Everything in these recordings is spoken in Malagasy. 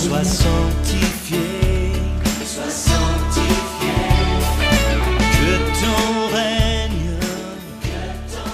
Sois sanctifié, sois sanctifié. Que ton règne, que ton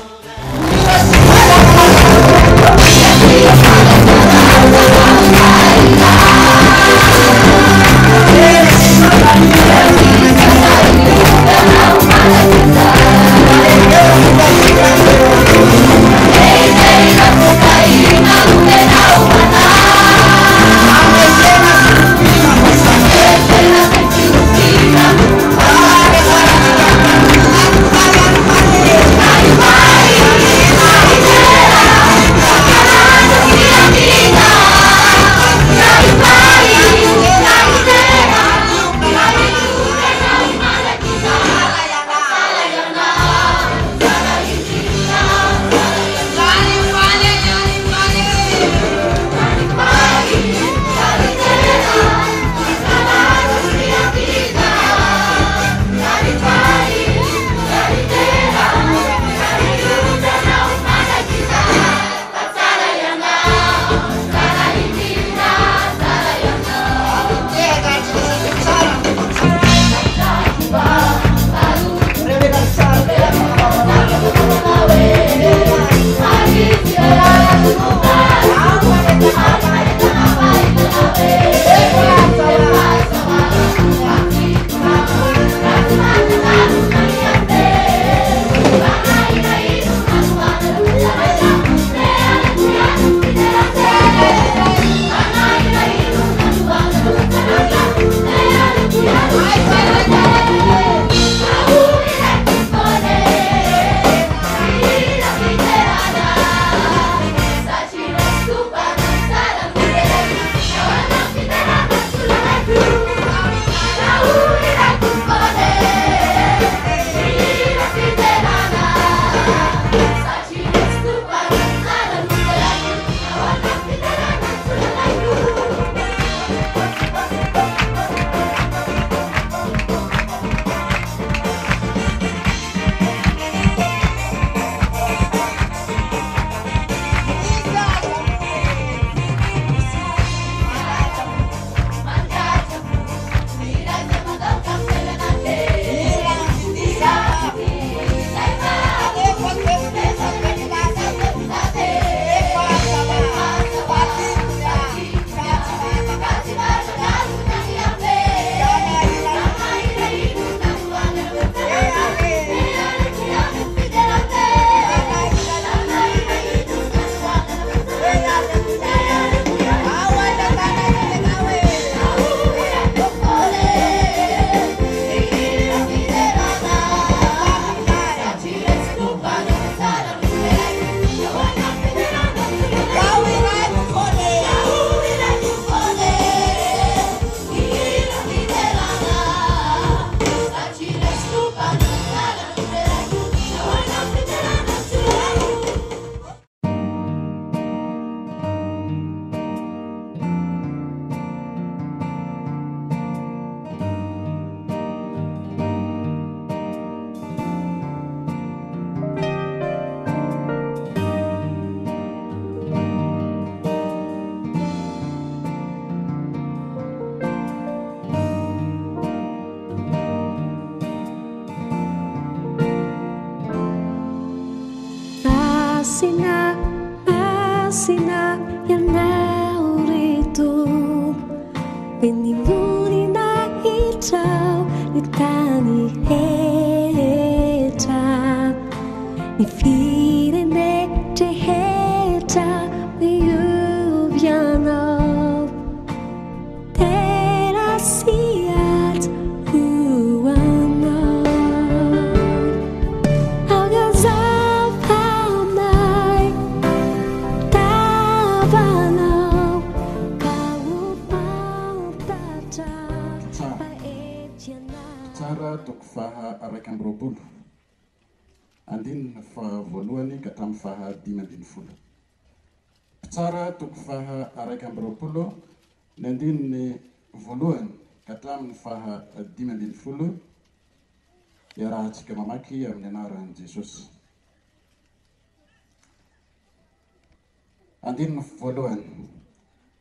Asina yang naurito penimbunin na hijau di tani heta ni firene te heta miuviano terasiat huano agazapamai tabano kau pautata paetiana Tsara tokofaha araiky amby roapolo andinina fa voalohany ka tamin'ny faha 5 Tsara tokofaha araiky amby roapolo ny andininy voalohany ka tamin'ny faha 5 iarahantsika mamaky amin'ny anaran'i Jesosy. Andininy voalohany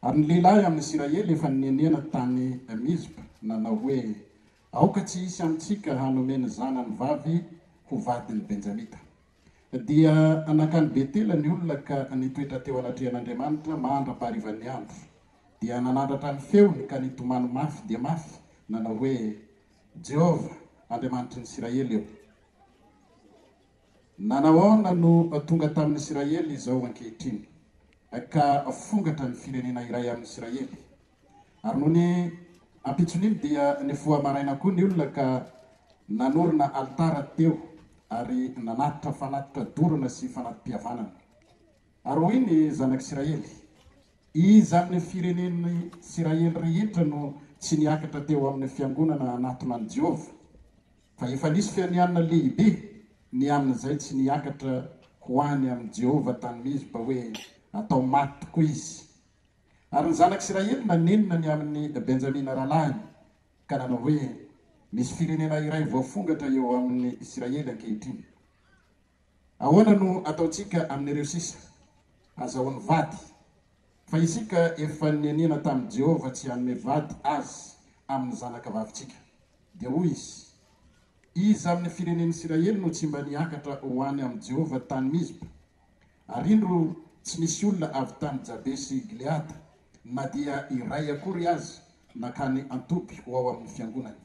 Ary ny lehilahy amin'ny Israely efa nenena tany Mizpa nanao hoe aoka tsy hisy amintsika hanomeny zanany vavy ho vadiny Benjamita. Dia anakany Betela ny olona ka nitoetra teo anatrehan'Andriamanitra mandra-parivan'ny andro. Dia nanandratra ny feony ka nitomany mafy dia mafy nanao hoe Jehova Andriamanitry ny Israely eo. Nanao ahoana no tonga tamin'ny Israely izao ankehitriny ka fongatra ny firenena iray amin'ny Israely. Ary noho ny ampitson'iny dia nifoha maraina koa ny olona ka nanorina altara teo ary nanatitra fanatitra dorana sy fanatim-pihavanana. Ary hoy ny zanak'Israely, iza amin'ny firenen'ny Israely rehetra no tsy niakatra teo amin'ny fiangonana anatona ny Jehova, fa efa nisy fianianana lehibe ny amin'izay tsy niakatra ho any amin'ny Jehova tany Mizpa hoe atao maty tokoa izy. Ary ny zanak'Israely nanenina ny amin'ny Benjamina ralahiny ka nanao hoe misy firenena iray voafongatra eo amin'ny Israely ankehitriny. Ahoana no ataontsika amin'ireo sisa? Azahoany vady. Fa isika efa nenena tamin'i Jehova tsy hanome vady azy amin'ny zanaka vavintsika. Dia hoy izy, iza amin'ny firenen'ny Israely no tsy mba niakatra ho any amin'ny Jehova tany Mizpa? Ary indro tsy misy olona avy tany Jabesy Gileada na dia iray akory azy nakany antopy ho ao amin'ny fiangonany.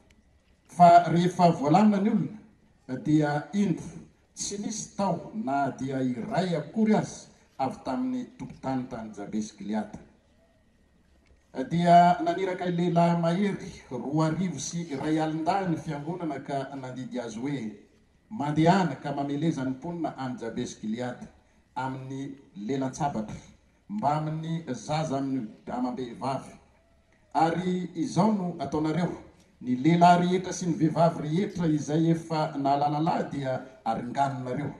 Fa rehefa voalamina ny olona dia indro tsy nisy tao na dia iray akory azy avy tamin'ny tokotany tany Jabesy Gileada. Dia naniraka lehilahy mahery 2,000 sy 1,000 ny fiangonana ka nandidy azy hoe mandehana ka mameleza ny mponina any Jabesy Gileada amin'ny lelan-tsabatra mba amin'ny zaza amin'ny amam-behivavy. Ary izao no ataonareo, ny lehilahy rehetra sy ny vehivavy rehetra izay efa nahalalalahy dia aringaninareo.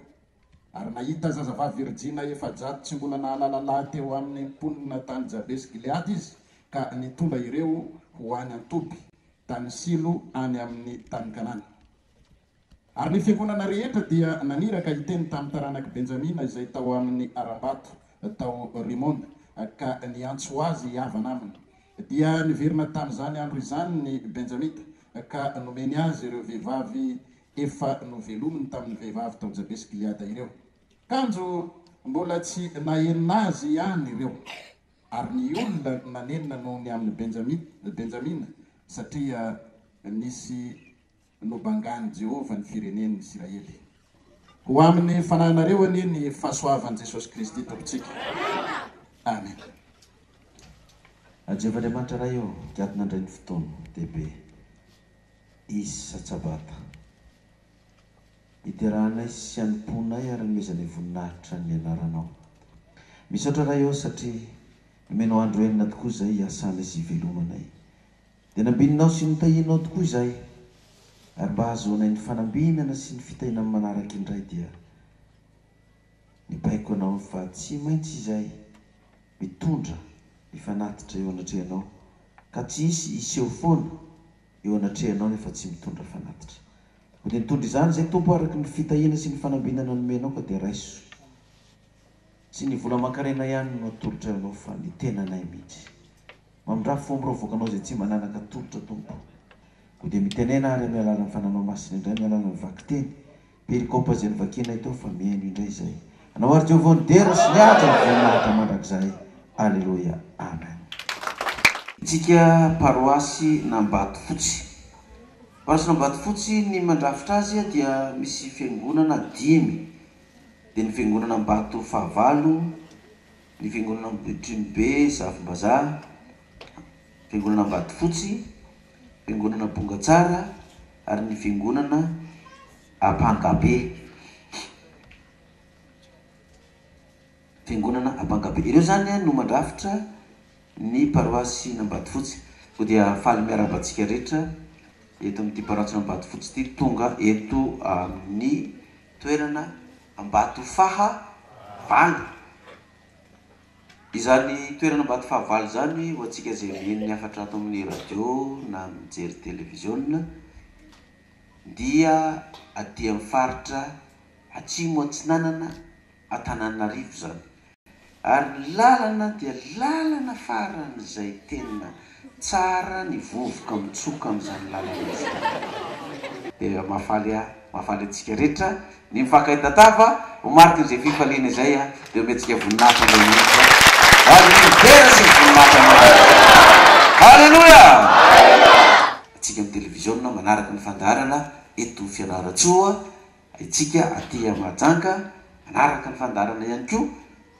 Ary nahita zazavavy Virjina efa jato tsy mbola nahalalalahy teo amin'ny mponina tany Jabesy Gileada izy ka nitondra ireo ho any Antopy tany Silo any amin'ny tany Kanana. Ary ny fiangonana rehetra dia naniraka hiteny tamin'ny taranaka Benjamina izay tao amin'ny aram-bato tao Rimona ka niantso azy havana aminy. Dia niverina tamin'izany andro izany ny Benjamita ka nomeny azy ireo vehivavy efa novelominy tamin'ny vehivavy tao Jabesy Gileada ireo. Kanjo mbola tsy nahenina azy ihany ireo. Ary ny olona nanenina noho ny amin'ny Benjamina satria nisy nobangany Jehova ny firenen'ny Israely. Ho amin'ny fananareo anie ny fahasoavan'i Jesosy Kristy tompontsika. Amen. Andriamanitra raha eo kiatona andray ny fotoana dehibe izy satsabata iteranay sy anomponay ary nomezanay voninahitra ny anaranao. Misaotra raha eo satria nomenao andro enina tokoa izay hiasana sy hivelomanay. Dia nambininao sy nitahinao tokoa izay ary mba ahazoanay ny fanambinana sy ny fitahinana manaraka indray dia nibaiko anao fa tsy maintsy izay mitondra mifanatitra eo anatrehanao ka tsy iseho foana eo anatrehanao nefa tsy mitondra fanatitra. Ho dia nitondra izany izay tompo araka ny fitahina sy ny fanambinana nomenao ka dia raiso. Tsy ny vola mankarena ihany no atolotra anao fa ny tenanay mihitsy. Mamindra fomboravoakanao izay tsy mananaka tolotra tompo. Ho dia mitenena ary amin'ny alalan'ny fananao masina indray amin'ny alalan'ny vakiteny. Perikopa izay nivakianay tao fa mihaino indray izay. Anao ary Jehova ny dera sy ny ady ny voninahitra mandrakizay. Alleluia. Amen. Tsika paroasy Nambato Fotsy. Paroasy Nambato Fotsy ny mandrafitra azy dia misy fiangonana 5. Dia ny fiangonana Ambato Fahavalo, ny fiangonana Betrimbe Zavombazaha, fiangonana Ambato Fotsy, fiangonana Bongatsara ary ny fiangonana Apangabe. Fiangonana Apangabe. Ireo zany no mandrafitra ny paroasy Nambato Fotsy. Ho dia faly miarabantsika rehetra eto amin'ity paroasy Nambato Fotsy ity tonga eto amin'ny toerana Ambato Fahavalo. Izany toerana Ambato Fahavalo zany ho antsika izay mihaino miafatra ato amin'ny radio na mijery televiziona dia aty amin'ny faritra Atsimo Atsinanana Antananarivo zany. ary lalana dia lalana faran'izay tena tsara ny vovoka mitsoka amin'izany lalana izy. Dia mafaly atsika rehetra ny mifankahita-tava ho mariky izay fifaliana izay a dia ometsika voninahitra ilay mihitsy ary mivera sy voninahitra. Halleluia! Atsika amin'ny televiziona manaraka ny fandaharana eto Fianaratsoa, itsika aty Mahajanga manaraka ny fandaharana ihany koa,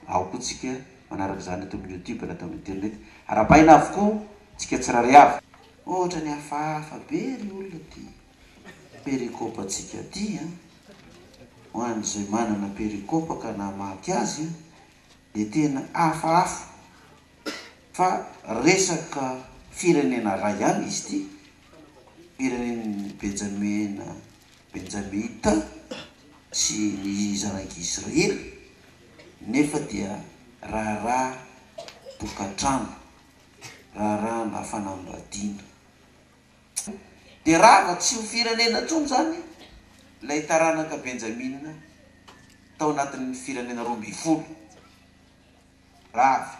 ao koa tsika manaraka izany ato amin'ny YouTube na ato amin'ny internet. Arapaina avokoa tsika tsirairay avy. Ohatra ny hafahafa be ry olona ty perikopa tsika ty ho an'izay manana perikopa ka namaky azy dia tena hafahafa fa resaka firenena ray ihany izy ty, firenen'ny Benjamita sy ny zanak'Israely, nefa dia raharaha tokantrano, raharaha na fanambadiana. Dia raha tsy ho firenena ntsony zany ilay taranaka Benjamina tao anatin'ny firenena 12. Rava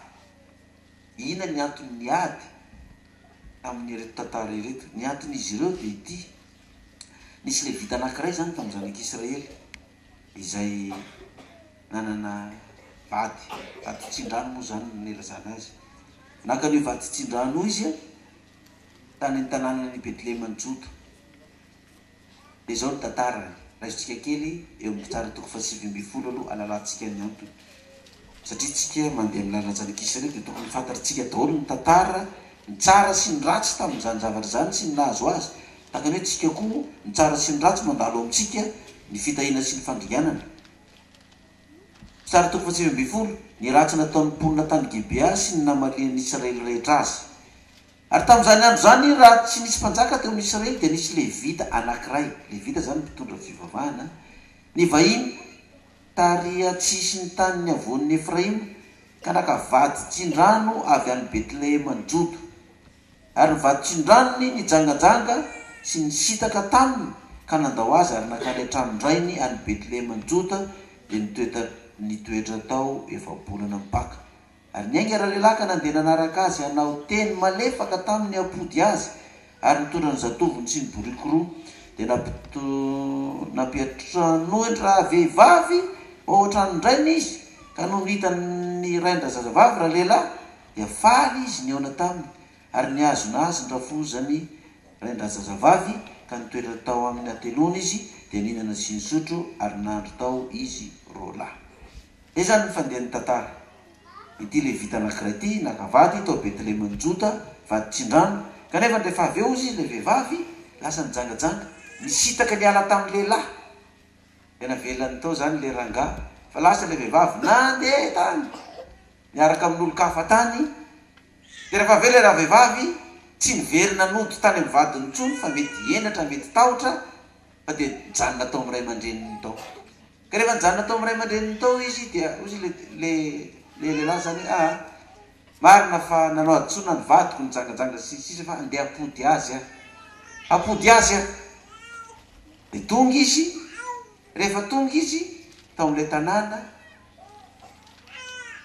ina ny antony niady amin'ny reto tantara reto? Ny anton'izy ireo dia ity: nisy levita anankiray zany tamin'ny zanak'Israely izay nanana vady tsin-drano moa zany nelazana azy. Naka an'io vady tsin-drano izy tany ny tanàna ny Betlehema Juda. Dia izao ny tantarany, raisitsika kely eo amin'ny tsara toko 720 aloha alalantsika ny antony, satria tsika mandeha amin'ny lalana zanak'Israely dia tokony fantatritsika daholo ny tantara, ny tsara sy ny ratsy tamin'izany zavatra zany sy ny nahazo azy. Tahaka ny hoe tsika koa ny tsara sy ny ratsy mandalo amintsika ny fitahina sy ny fandringanana. Tsara toko 720 ny ratsy nataon'ny mponina tany Gibea sy ny namalian'ny Israely rehetra azy. Ary tamin'izany andro zany raha tsy nisy mpanjaka teo amin'ny Israely dia nisy levita anankiray. Levita zany mpitondra fivavahana. Ny vahiny taria tsisy ny tany ny avoan'ny Efraima ka nakavady tsin-drano avy any Betlehema ny Juda. Ary ny vady tsin-dranony nijangajanga sy nisitaka taminy ka nandao azy ary nakany hatramin'ndrainy any Betlehema ny Juda dia nitoetra tao 7 bolana mipaka. Ary niainga raha ka nandeha nanaraka azy hanao teny malefaka tamin'ny apody azy, ary nitondra ny zatoviny sy ny boriky roa dia nampiatranohitra raha vehivavy ao an-tranondrainy izy. Ka no nihitany raindra zazavavy raha lehilahy dia faly izy niona taminy, ary niazona azy ny rafozany raindra zazavavy ka nitoetra tao amin'ny atelona izy dia nihinana sy nisotro ary nandro tao izy roalahy. Dia zany ny fandehan'ny tantara. Ity levita anankiray ity nakavady tao Betlehema ny Juda, vady tsin-drano, kanefa rehefa avy eo izy le vehivavy lasa nijangajanga, nisitaka ny ala tamin'ny lehilahy. Tena velany tao zany le rangahy, fa lasa le vehivavy nandeha tany miaraka amin'olo-kafa tany. Dia rehefa avy eo le raha vehivavy tsy niverina noto tany amin'ny vadiny intsony fa mety enatra mety tahotra, fa dia nijanona tao amin'ny ray aman-dreniny tao. Ka rehefa nijanona tao amin'ny ray aman-dreniny tao izy dia ozy le lehilahy zany marina fa nanao aditsona ny vadiko nijangajanga sisa fa andeha apody azy apody azy dia tonga izy. Rehefa tonga izy tao amin'ilay tanàna,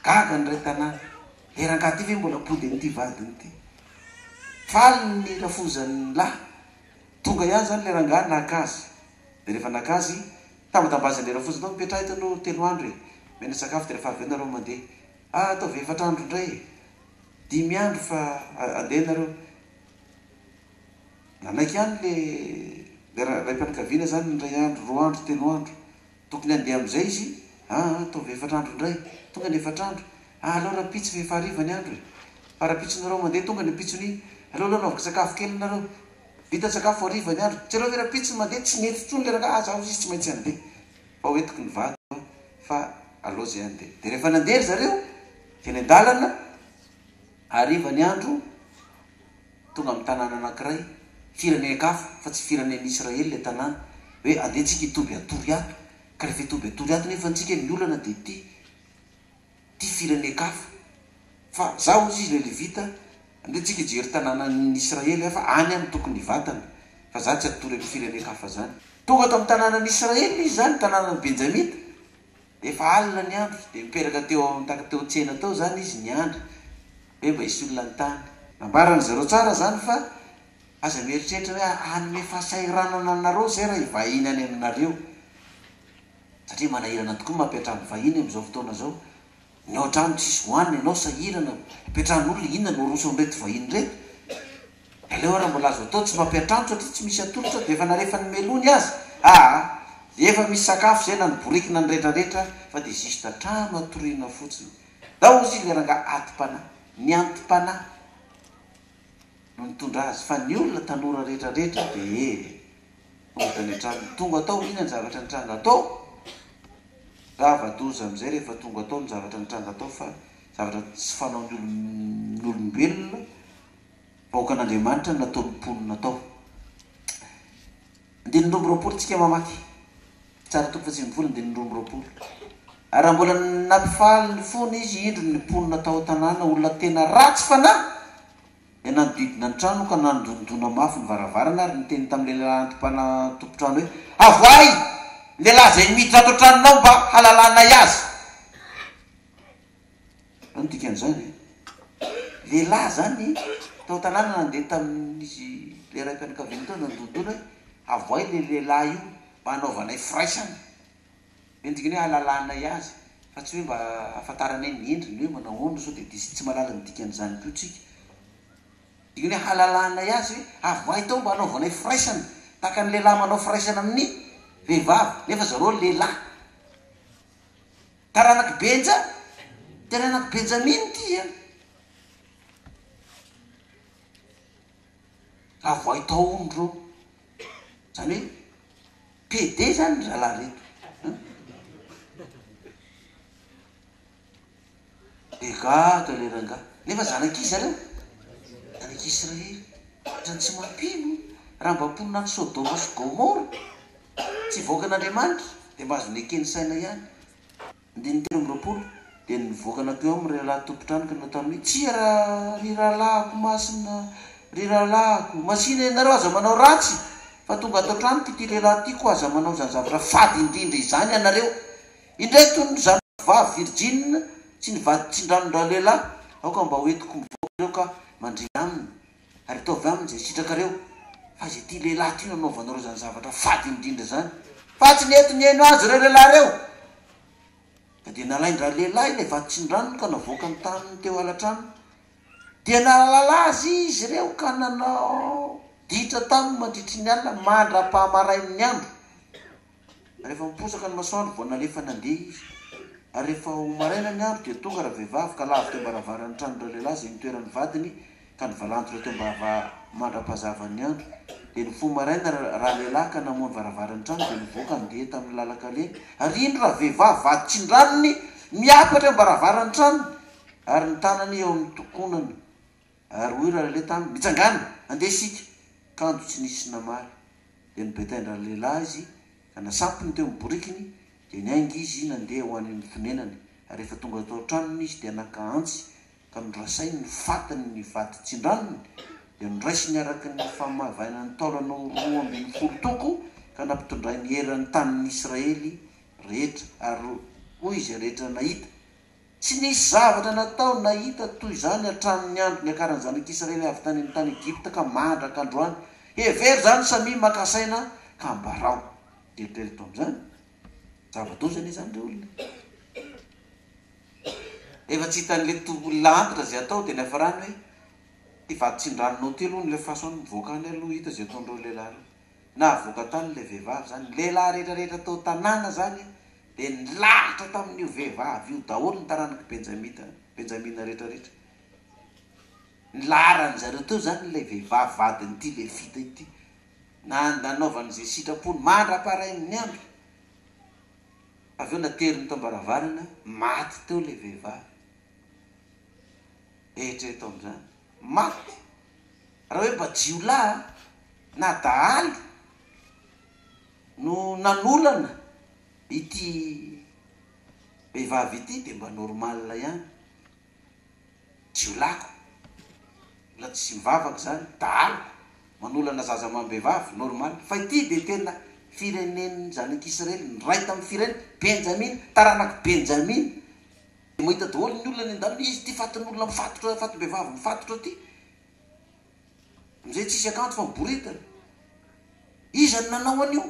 gaga nyray tanàna, le rangahy ty ve mbola apody an'ity vadiny ty? Faly ny rafozan'ny lahy. Tonga ihany zany le rangahy naka azy. Dia rehefa naka azy tambazan'le rafozany tao mipetraha hitanao 3 andro mena sakafo. Dia rehefa avy eo nareo mandeha, atao 4 andro indray 5 andro fa andeha nareo. Nanaiky ihany le ray mpianakaviana zany ny 2 andro 3 andro 3 andro tokony andeha amin'izay izy. Atao 4 andro indray, tonga ny 4 andro. Aleo rapitsy fa hariva ny andro fa rapitsy nareo mandeha, tonga ny pitsony. Aleo naovaka sakafo kely nareo, vita sakafo hariva ny andro. Tsy aleo ve rapitsy mandeha tsy nety tsony le rangahy zaho izy tsy maintsy andeha fa hoentiko ny vady fa aleo zay andeha. Dia rehefa nandeha zareo teny an-dalana, hariva ny andro, tonga amin'ny tanàna anankiray firenena-kafa fa tsy firenen'ny Israely le tanàna, hoe andehantsika hitoby atory ato. Ka rehefa hitoby atory ato nefa antsika miolana dia ty firenena-kafa fa zaho izy le levita andehantsika hijery tanànan'ny Israely fa any amin'ny tokony vatana fa za tsy atory amin'ny firenena-kafa zany. Tonga tao amin'ny tanànan'ny Israely izy zany, tanànan'ny Benjamita. efa alina ny andro dia miperaka taka teo tsena tao zany izy ny andro hoe mba isy olona ny tany nambarany zareo tsara zany fa aza mieritreritra hoe anome fahasairanana anareo zay raha ivahiny any aminareo satria manahirana tokoa mampiatrany vahiny am'izao fotoana zao ny ao trano tsisy hoaniny ianao sahirana mpiatran'olona inona no roso nrety vahiny rety aleo raha mbola azo atao tsy mampiatrano satria tsy misy atolotra dia efa narefa ny melony azy efa misy sakafo zay na ny borikina ny rehetrarehetra fa dia zista trano atoriana fotsiny dao izy leranga atim-panahy ny antim-panahy no nitondra azy fa ny olona tanora rehetrarehetra dia otany an-trano tonga atao ina ny zavatra ny tranga atao zava-doza am'izay rehefa tonga atao ny zavatra ny tranga atao fa zavatra tsy fanao ny olombelona vahoaka an'Andriamanitra natao mponina atao andiny roamby roapolo tsika mamaky tsara toko fa tsy mivola andiny roamby roapolo ary raha mbola nampifaly ny fony izy indro ny mponina atao tanàna olona tena ratsy fanahy e nanodidina ny trano ka nandondona mafy ny varavarana ary nyteny tamin'ny lehilahy antim-pana tompotrano hoe avoay lehilahy zay miditra ato tranonao mba halalanay azy anodikan'izany lehilahy zany tao tanàna nandeha tamin'izy le ray mpianakaviana tao nandondona hoe avoay le lehilahy io mba hanaovanay firaisana endrikany hoe halalanay azy fa tsy hoe mba afantaranay ny endriny hoe manao hoana sao dia disy tsy malala nidikan'izany ko tsika dikany hoe halalanay azy hoe avoay tao mba hanaovanay firaisana taka ny lehilahy manao firaisana amin'ny vehivavy nefa zareo lehilahy taranaky benja taranaky benjaminy ty avoay tao ondro zany hoe PD zany ny rahalahy reto eka toleranga nefa zanak'izy zareo zanak'Israely zany tsy mampino raha mba mponina ny Sodoma sy Gomora tsy voaka an'Andriamanitra dia mba azo nekeny saina ihany andiny telo amby roapolo dia nivoaka anakeo amin'ny rahalahy tompotrano ka natao hoe tsy ry rahalahiko masina ry rahalahiko masina ianareo aza manao ratsy fa tonga atao trano ty lehilahy tiako aza manao zany zavatra fady indrindra izany ianareo indray toy ny zany vavy virgine tsy nivady tsindranon-dra lehilahy aoka mba hoentiko mivoaka reo ka mandry aminy ary taovy aminy zay sitrakareo fa zay ty lehilahy ty nanaovanareo zany zavatra fady indrindra zany fa tsy nety ny eno azy reo lehilahy reo ka dia nalaindra lehilahy ilay vady tsindrano ka navoaka ny taniny teo alatrano dia nalalala azy izy reo ka nanao ditra taminy mandritry ny alina mandra-pahamarain'ny andro rehefa miposaka ny masoandro vao nalefa nandeha izy ary rehefa ho maraina ny andro dia tonga raha vehivavy ka lavo teo mbaravara ny tranondra lehilahy zay nitoeran'ny vadiny ka nivalanto reo teo mba mandra-pahazavan'ny andro dia ny fo maraina raha lehilahy ka namoany varavarany trano dia nivoaka ndeha tamin'ny lalakale ary indro raha vehivavy vady tsindranony miapatra mbaravaran'ny trano ary ny tanany eo amin'ny tokonana ary hoy raha lehilahy taminy mitsangana andeha sika kanjo tsy nisy namary dia nibetaindra lehilahy izy ka nasampiny teo miborikiny dia niaingy izy nandeha ho any fonenany ary rehefa tonga atao tranony izy dia nakaantsy ka norasainy ny fatany ny vady tsindranony dia noraisiny araky ny famavaina ny taolana roa ambin'ny folo toko ka nampitondray ny heran'ny tanin'ny Israely rehetra ary hoy izy rehetra nahita tsy nisy zavatra natao nahita toy izany atranony andro ny akaran'ny zanak'Israely avy tany amin'ny tany Egypta ka mandraka androany hevery zany samy makasaina ka mbarao dietrerito am'izany zava-dozany izany re olona efa tsy hitan'le olona antitra zay atao dia nafarany hoe ty vady tsindranonao ty aloha nyle fasoany mivoaka any aloha hita zay ataondreo lehilahy na voaka tany le vehivavy zany lehilahy rehetrarehetra tao tanàna zany dia nilahitra tamin'io vehivavy io daholo ny taranaky benjamina rehetrarehetra nilarany zareo teo zany ilay vehivavy vadin'ity le fita ity nanaovan'izay sitrapony mandra-parain'ny andro avy eo nateriny tao mbaravarana maty teo le vehivavy eritrereto am'izany maty raha hoe mba jiolahy na dahalo no nanolana ity vehivavy ity dia mba normalina ihany jiolahiko la tsy mivavaka zany dahalo manolana zaza amam-behivavy normal fa ity dia tena firenen'ny zanak'Israely nyray tamin'ny firenena Benjamina, taranaky Benjamina. Mahita daholo ny olona ny andalina izy ty fatin'olona mifatotra, fatim-behivavy mifatotra ty. Amizay tsisy akanjo fa miboritana. Iza ny nanao an'io?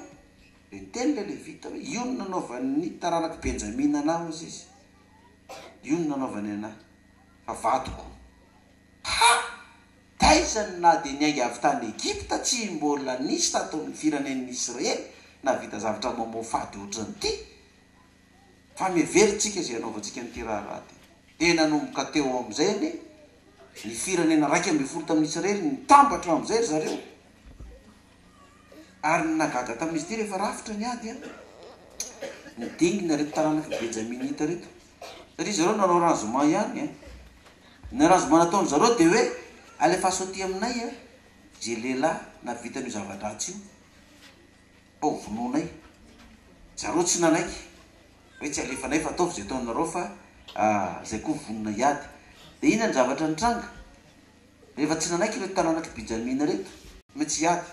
De teny le Levita hoe io ny nanaovan'ny taranaky Benjamina anahy ozy izy. Io ny nanaovany anahy. Fa vatoko. Ha! Taizany na de niainga avy tany Egypta tsy mbola nisy tato amin'ny firenen'ny Israely na vita zavatra mamofady ohatran'ity. Fa miheveritsika izay anaovantsika n'ity raha ty. Tena nomboka teo am'izay ny firenena raiky amby folo tamin'ny Israely nitambatra am'izay zareo. Ary nagaga tamin'izy ty rehefa rafitra ny ady nidingina reto taranaky Benjaminita reto. Satria zareo nanao ranzoma ihany ny ranzoma nataony zareo de hoe alefa saoty aminay zay lehilahy na vita ny zava-dratsy io. Pao vononay. Zareo tsy nanaiky. Hoe tsy alefanay fa ataovy zay ataonareo fa zay koa vonona iady. De ina ny zavatra nitranga? Rehefa tsy nanaiky reto taranaky Benjamina reto, metsy iady.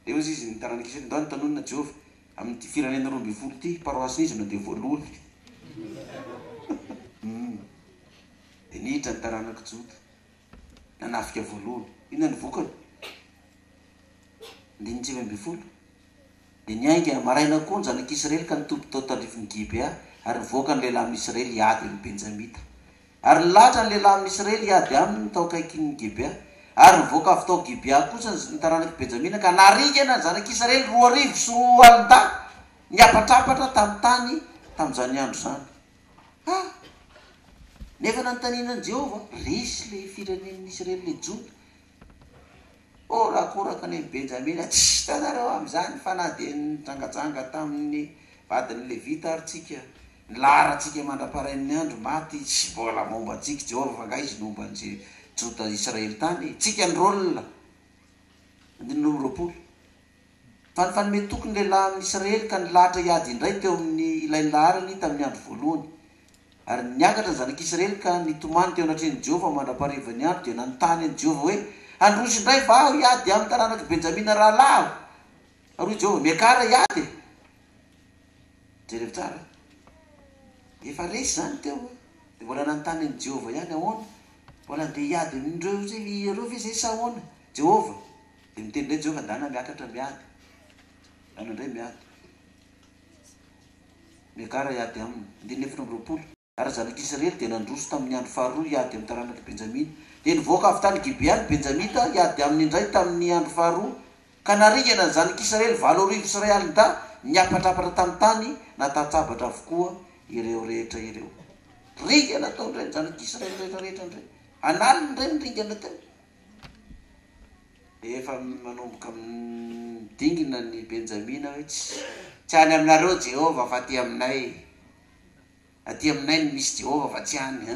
De ozy izy ny taranaky Israely ndao ny tanonina Jehova amin'ny firenena 12 ty paroasin'izy no de voalohany. De niditra ny taranaky Jota. Nanafika voalohany. Ina ny vokany? 912. De niainga maraina koa ny zanak'Israely ka nitombo tao tandrifin'ny Gibea ary nivoaka ny lehilahy amin'ny Israely iady amin'ny Benjamita. Ary nilatra ny lehilahy amin'ny Israely iady aminy tao kaikin'ny Gibea. Ary nivoaka avy tao Gibea kosa ny taranaky Benjamina ka narigana ny zanak'Israely 2,000 sy 2 alina niapatrapatra tamin'ny tany tamin'izany andro zany. Nefa nanontanianan'i Jehova, resy le firenen'ny Israely le Jota. Raha koraka ny Benjamina tsy tanareo am'izany fa na de nitrangatranga tamin'ny vadin'ny Levita ary tsika nilaratsika mandraparain'ny andro maty tsy mbola momba antsika Jehova fa nga izy nomba an'izay Jota Israely tany. Tsika ny rôlina 20. Fa ny fanome tokony lehilahy amin'ny Israely ka nilatra iady indray teo amin'ny ilay larany tamin'ny andro voalohany. Ary niakatra ny zanak'Israely ka nitomany teo anatrehan'i Jehova mandraparivany andro dia nanontany an'i Jehova hoe androso indray va aho iady amin'ny taranaky Benjamina rahalahy. Ary Jehova miakara iady. Jereo tsara. Efa resy zany teo. De mbola nanontany an'i Jehova ihany ahoana? Mbola andeha iady amindreo zay ireo ve zay sa ahoana? Jehova. De miteny indray Jehova ndana miakatra miady. Dana indray miady. Miakara iady aminy 920. Ary zanak'Israely dia nandroso tamin'ny andro faharoa iady amin'ny taranaky Benjamina. Dia nivoaka avy tany Gibea ny Benjamita iady amin'ny indray tamin'ny andro faharoa. Ka narigana ny zanak'Israely 4,000 sy 2 alina niapatrapatra tamin'ny tany natatsabatra avokoa ireo rehetra ireo. Rigana tao indray ny zanak'Israely rehetrarehetra indray. Analiny indray ny rigana tao. Efa manomboka dingina ny Benjamina hoe tsy any aminareo Jehova fa ty aminay. Aty aminay ny misy Jehova fa tsy any.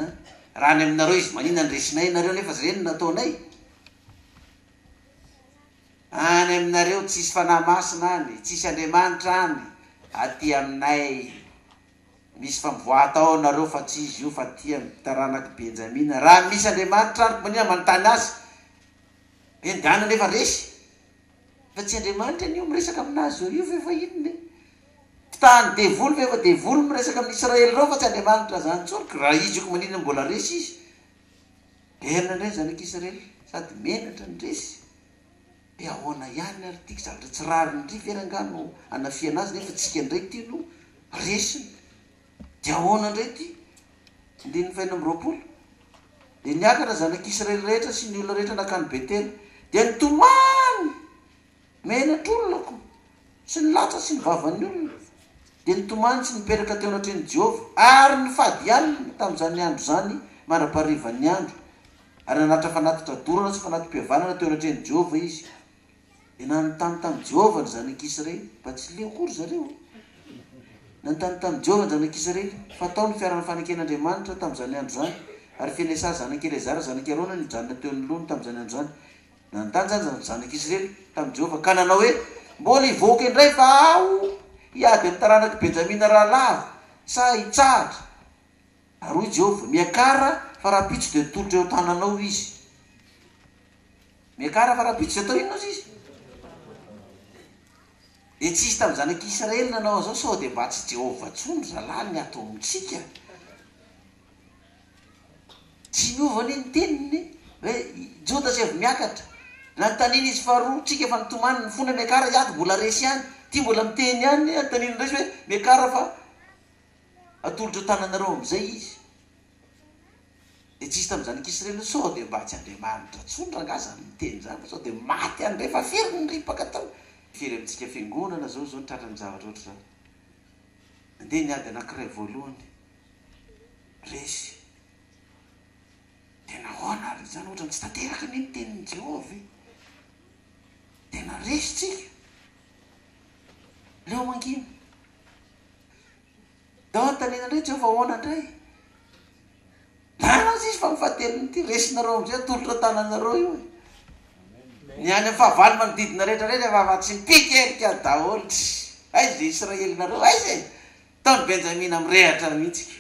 Raha any aminareo izy manina nresinay nareo nefa zay ny nataonay. Any aminareo tsisy fanahy masina any, tsisy Andriamanitra any. Aty aminay misy famboatao nareo fa tsy izy io fa ty amin'ny taranaky Benjamina. Raha misy Andriamanitra any manina manontany azy. Endana nefa resy. Fa tsy Andriamanitra an'io miresaka aminazy io fa inona? Tany devoly fa efa devoly miresaka amin'ny Israely reo fa tsy Andriamanitra zany tsony. Raha izy io manina mbola resy izy. Erina indray zanak'Israely sady menatra ny resy. De ahoana ihany ary tiky zavatra tsy rary ndry verangano anafiana azy nefa tsika indray ty no resiny. De ahoana indray ty? 920. De niakatra zanak'Israely rehetra sy ny olona rehetra nakany Betely. De nitomany menatr'olonako sy ny latra sy ny vavan'ny olona. De nitomany sy nipetraka teo anatrehan'i Jehova ary nifady ihany tamin'izany andro zany mandraparivan'ny andro. Ary nanatra fanatitra dorana sy fanatim-pihavanana teo anatrehan'i Jehova izy. De nanontany tamin'i Jehova ny zanak'Israely, mba tsy leo akory zareo. Nanontany tamin'i Jehova ny zanak'Israely, fatao ny fiarana faneken'Andriamanitra tamin'izany andro zany. Ary Finesary zanak'i Elezara zanak'i Arona nijanona teo anoloany tamin'izany andro zany. Nanontany zany zanak'Israely tamin'i Jehova ka nanao hoe mbola hivoaka indray fa aho iady amin'ny taranaky Benjamina rahalahy sa hitsahatra. Ary Jehova miakara fa raha pitso dia tolotra eo tananao izy. Miakara fa raha pitso dia atao inona izy? dia tsisy tamin'ny zanak'Israely nanao zao sao dia mba tsy Jehova tsony zalahy ny atao amintsika tsy miova ny teniny hoe Joda sy avy miakatra na taniny izy faharoa tsika efa nitomany ny fona miakara iato mbola resy ihany ty mbola miteny ihany antaniny resy hoe miakara fa atolotra tananareo am'izay izy dia tsisy tamin'ny zanak'Israely sao dia mba tsy Andriamanitra tsony rangaza miteny zany sao dia maty any rehefa firy ny ripaka tao firy amintsika fiangonana zao ny tratran'ny zavatra oatra zany andeha niady anankiray voalohany resy tena hoana ary zany ohatra ny tsy tanteraka ny tenin'ny Jehova tena resy tsika leo mangina dao antanina indray Jehova hoana indray nanazy izy fa mifatelony ity resinareo am'izay atolotra tananareo io ny any amin'ny fahavalo manodidina rehetrarehetra fa tsy mipikerika daholo aizy Israelinareo aizy taony Benjamina mirehatra mihitsika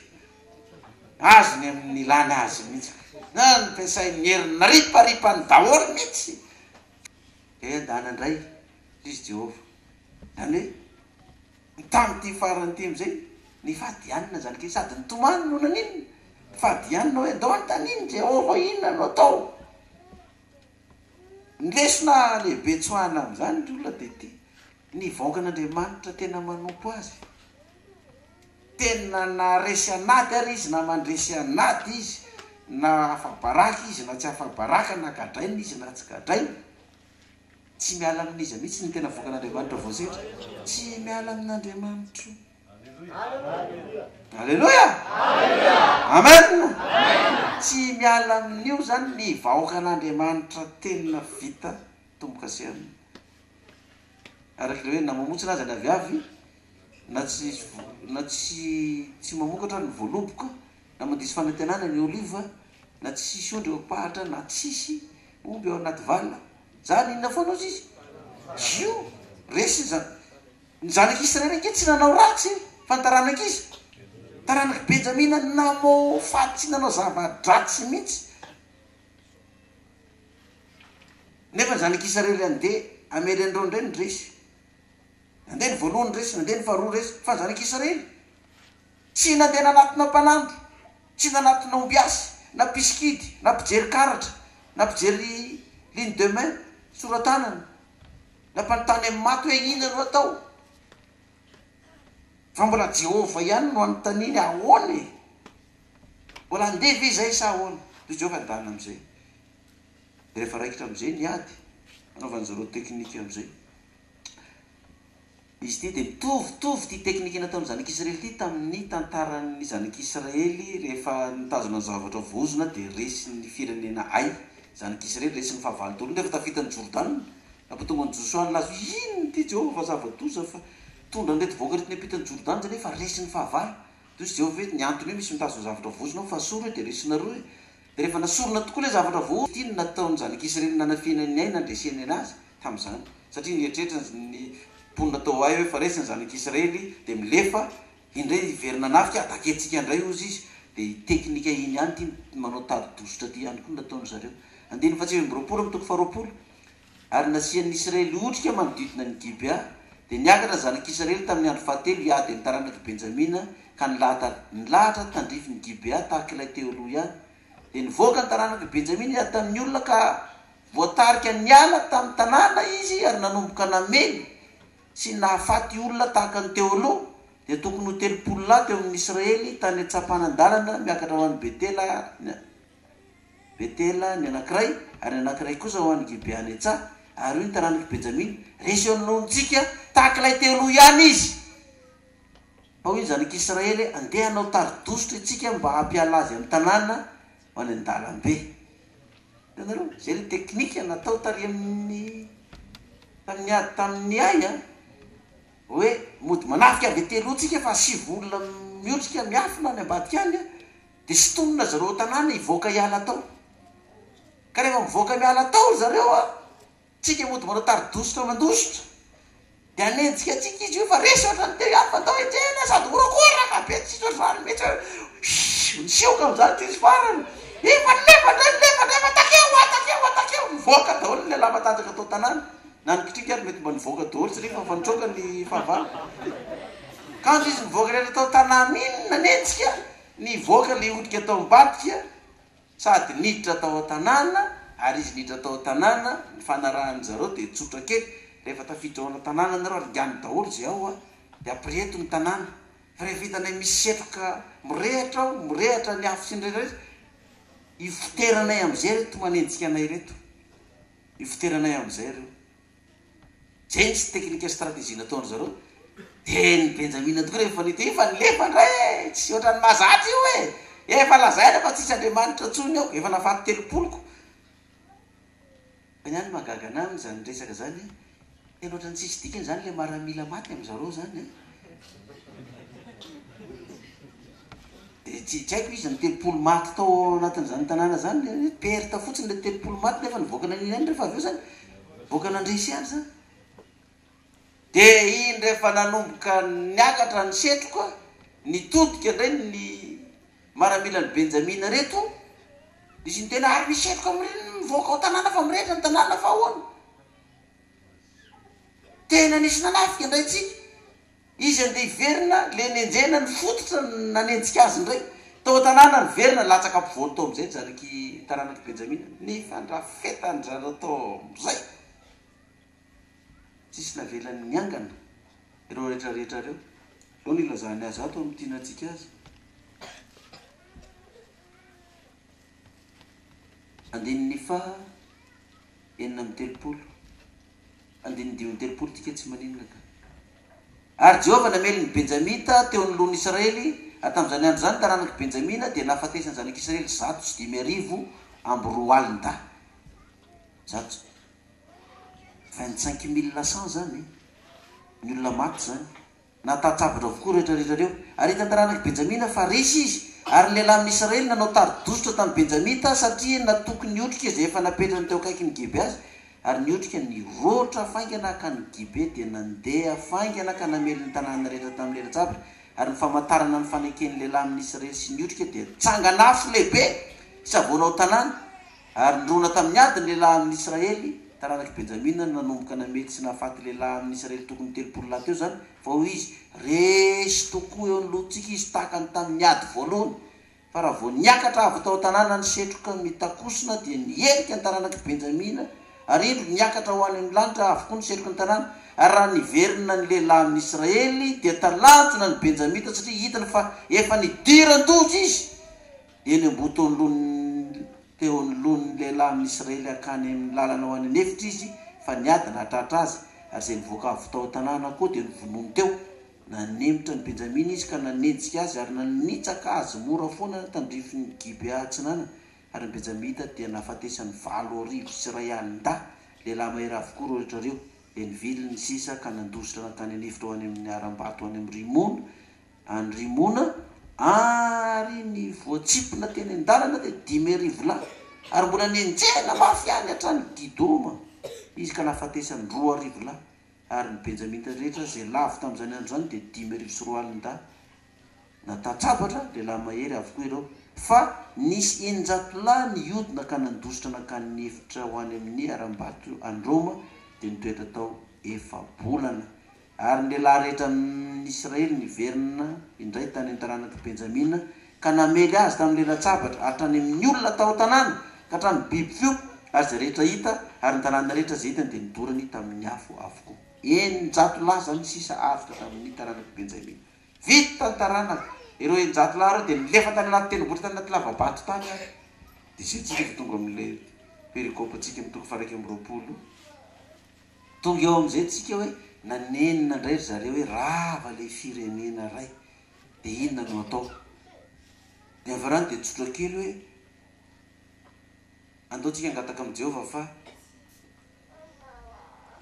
azony amin'ny ilana azy mihitsika na nypiasain'ny herina riparipany daholo mihitsy andana indray izy Jehova zany hoe tam'ty farany ty am'izay ny fahadianina zany ke sady nitomany nona n'inona fahadianina hoe ndao antaniny Jehova inona no atao nylesona lehibe tsoana am'izany ny olona dia ty ny vaokan'Andriamanitra tena manompo azy tena na resy anaty ary izy na mandresy anaty izy na afabaraka izy na tsy afabaraka na gadraina izy na tsy gadraina tsy miala amin'izy mihitsy ny tena voakan'Andriamanitra voasetra tsy miala amin'Andriamanitra Alleluia amen tsy miala amin'io zany ny vahoakan'Andriamanitra tena vita tomboka-se aminy araka le hoe na mamotsina azy ny aviavy na tsy mamokatra ny voaloboka na mandisy fanantenana ny oliva na tsy sisy ondry eo pahatra na tsisy omby eo anaty valina zany inona foana ozy izy io resy zany ny zanak'Israely nke tsy nanao ratsy fa nytaranaka izy taranaky Benjamina nanao faty tsy nanao zava-dratsy mihitsy nefa ny zanak'Israely andeha amely andreo indray ny resy nandeha ny voalohany resy nandeha ny faharoa resy fa ny zanak'Israely tsy nandeha nanatina mpanandro tsy nanatina ombiasy na piskidy na mpijery karatra na mpijery ligne de main soratanana na mpanontany amin'ny maty hoe inona no atao fa mbola Jehova ihany no anotaniny ahoany mbola andeha ve zay sa ahoany toy Jehova andana am'izay rehefa raikitra am'izay niady anaovany zareo teknika am'izay izy ty dia mitovitovy ty teknika nataon'ny zanak'Israely ty tamin'ny tantaran'ny zanak'Israely rehefa nitazona ny zavatra vozona dia resy ny firenena ay zanak'Israely resy ny fahavalo tolo nefa tafita ny Jordana nampatonga ny Joshua lazo inona ty Jehova zava-doza fa tondra ndrety voaka rety ny apitany Jordana zany fa resy ny fahavalo toy izy Jehova hoe ny antony hoe misy mitazona zavatra vozona fa soro dia resinareo dia rehefa nasorona tokoa le zavatra vozona ty nataon'ny zanak'Israely nanafianany ay nandreseny anazy tamin'izany satria nieritreritra ny ponina tao ay hoe fa resy ny zanak'Israely dia milefa indray iverina nafika ataketsika indray ozy izy dia teknika iny ihany ty manao tadidositra ty ihany koa nataony zareo andiny fa tsy mbiroapolo mitoko faharoapolo ary nasian'ny Israely otrika manodidina ny Gibea dia niakatra zanak'Israely tamin'ny andro fahatelo iady ny taranaky Benjamina ka nilahatra tandrify ny Gibea tahaka ilay teo aloha ihany dia nivoaka ny taranaky Benjamina iady tamin'ny olona ka voatarika niala tamin'ny tanàna izy ary nanomboka namely sy nahafaty olona tahaka ny teo aloha dia tokony ho telopolo lahy teo amin'ny Israely tany antsapanan-dalana miakatra ho an'ny Betela ny anankiray ary ny anankiray kosa ho an'ny Gibea ny antsaha ary io ny taranaky Benjamina resy eo anonintsika tahaka ilay teo aloha ihany izy fa hoy ny zanak'Israely andeha hanao taridositra itsika mba hampiala azy amin'ny tanàna ho any an-dalambe tanareo zay le teknika natao tary amin'ny tamin'ny ay hoe mody manafika avy telo tsika fa sivy olona miotrika miafina ny ambadika any dia sitonina zareo tanàna hivoaka hiala tao ka rehefa mivoaka miala tao zareo tsika mody manao taridositra mandositra dia anenjika tsika izy io fa resy oatra ny teo ihany fatao etsena sady orakoraka be tsisy otrany mihitsy nisioka am'izany ty izy farany efa lefa takeo mivoaka daholo ny lava tanjaka atao tanàna nanikitrika ary mety mba nivoaka daholo satria fa nitroka ny fahavalo kanto izy nivoaka rehetra tao tanàna iny nanentsika nivoaka le otrika atao mibadika sady niditra tao an-tanàna ary izy niditra tao an-tanàna ny fanarahany zareo dia tsotra kely rehefa tafiditra ao ana tanàna nareo ary gany daholo zay ao a dia ampireto ny tanàna fa rehefa hitanay misy setroka mirehatra ao mirehatra ny afo sy ny rehetrarehetra ifoteranay am'izay reto manenjika anay reto ifoteranay am'izay reo zay ny tsy teknika stratégie nataony zareo dia ny benjamina tokoa rehefa nito efa nilefa ndray tsy ohatrany mahazatra io hoe efa lazaina fa tsisy andriamanitra tsony ao efa nafaty 30 fa niany mahagaga anaminy zany resaka zany tena ohatrany tsisy dikany zany le maramila maty am'zareo zany dia tsy haiko izy ny 30 maty tao anatin'izany tanàna zany perte fotsiny le 30 maty nefa nivoaka naniny rehefa avy eo zany voaka nandresy any zany dia iny rehefa nanomboka niakatra ny setroka nitodika indray ny maramila ny benjamina reto izy ny tena ary misy setroka amin'ireny mivoaka ao tanàna fa mirehitra ny tanàna fa ahoana tena nisy nanafika indray tsika izy andeha hiverina le nenjena ny fototra nanenjika azy indray tao tanàna ny verina latsaka ampivoany tao am'izay jaraky taranaky benjamina ny fandrafetany zareo tao am'izay tsisy navelany miangana ireo rehetrarehetra reo eo ny ilazany azy ato amin'ny tianantsika azy andininy fa 9 andininy 10 tika tsy maninona ka ary Jehovah namely ny benjamita teo ny lohan'ny Israely atamin'izany andro zany taranaky benjamina dia nafatesany zanak'Israely 105,000 amby 2 alina zato 25,100 zany ny olona maty zany natatsabatra avokoa rehetrarehetra reo ary hitany taranaky benjamina fa resy izy ary lehilahy amin'ny Israely nanao tari-dosotra tamin'ny benjamita satria natoky ny otrika izay efa napetrany teo akaiky ny gibe azy ary ny otrika ny rotra faingana ka ny gibe dia nandeha faingana ka namely ny tanàna rehetra tamin'ny lerajabatra ary ny famantarana ny fanekeny lehilahy amin'ny Israely sy ny otrika dia tsanganafo lehibe savonao tanàna ary nirona tamin'ny adiny lehilahy amin'ny Israely taranaky benjamina nanomboka namely sy nahafaty lehilahy amin'ny Israely tokony 30 lahy teo zany fa ho izy resy tokoa eo ny lohatsika izy tahakany tamin'ny ady voalohany fa raha vao niakatra avy tao tanàna ny setroka mitakosona dia nielika ny taranaky benjamina ary indro niakatra ho any amin'ny lanitra avokoa ny setroka ny tanàna ary raha niverina ny lehilahy amin'ny Israely dia talantsona ny benjamita satria hitany fa efa nidiran-dojo izy dia ny mbo teo ny lohany lehilahy amin'ny Israely akany amin'ny lalana ho any anefitra izy fa niady nahatratra azy ary zay nivoaka avy tao tanàna koa dia nivonomy teo nanemitra ny benjamina izy ka nanenjika azy ary nanitsaka azy mora foana tandrifin'ny gibe atsinana ary ny benjamita dia nafatesany 7,000 sy 1 alina lehilahy mahery avokoa ro rehetrareo dia nivily ny sisa ka nandositra nakany anefitra ho any amin'ny aram-bato any amin'ny Rimona any Rimona ary ny voatsipona teny an-dalana dia 10,000 lahy ary mbola nenjena mafy any hatrany Gidoma izy ka nafatesany 2,000 lahy ary ny benjamita rehetra zay lavo tamin'izany andro zany dia 10,000 sy 2 alina natatsabatra lehilahy mahery avokoa ireo fa nisy 900 lahy niodina ka nandositra nakany ny efitra ho any amin'ny aram-bato any Roma dia nitoetra tao 4 bolana ary ny lehilahy rehetra amin'ny Israely niverina indray tany an-taranaky benjamina ka namely azy tamin'ny lelatsabatra hatrany amin'ny olona tao tanàna ka hatrany biby fio ary zay rehetra hita ary ny tanàna rehetra zay hitany dia nidorany tamin'ny afo avokoa 900 lahy zany sisa avitra tamin'ny taranaky benjamina vita ny taranaky ireo 900 lahy reo dia nilefa tany anaty tendrombohitra tany anaty lavabato tany ary dia zay tsika fa tonga amin'le perikôpantsika mitoko 120 tonga eo amin'izay tsika hoe nanenina indray ry zareo hoe rava le firenena ray dia inona no atao dia avarany dia tsotra kely hoe andaotsika angataka amin'i Jehovah fa